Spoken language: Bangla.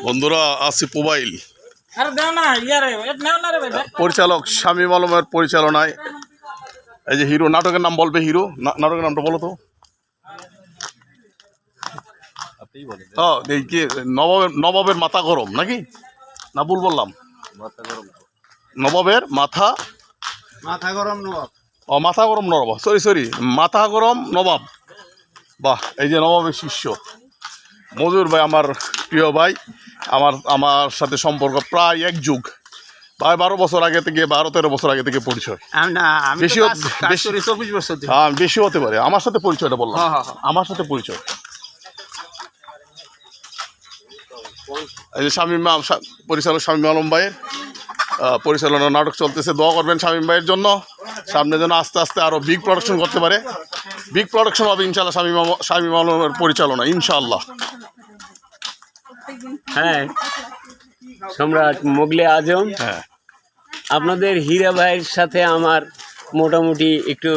বন্ধুরা আছি মোবাইল পরিচালক শামীম আলমের পরিচালনায় এই যে হিরো নাটকের নাম বলবে হিরো নাটকের নামটা বলো তো এই কি নবাবের মাথা গরম নাকি না ভুল বললাম নবাবের মাথা গরম নবাব মাথা গরম নবাব সরি মাথা গরম নবাব বাহ এই যে নবাবের শিষ্য মজুর ভাই আমার প্রিয় ভাই আমার সাথে সম্পর্ক প্রায় এক যুগ প্রায় 12 বছর আগে থেকে 12-13 বছর আগে থেকে পরিচয় বেশি হতে পারে আমার সাথে পরিচয়টা বললাম আমার সাথে পরিচয় এই যে পরিচালক শামীম আলম ভাইয়ের পরিচালনা নাটক চলতেছে দোয়া করবেন শামীম ভাইয়ের জন্য সামনে যেন আস্তে আস্তে আরও বিগ প্রোডাকশন করতে পারে বিগ প্রোডাকশন হবে ইনশাল্লাহ শামীম আলমের পরিচালনা ইনশাআল্লাহ। হ্যাঁ সম্রাট মোগলে আজম, হ্যাঁ আপনাদের হীরা ভাইয়ের সাথে আমার মোটামুটি একটু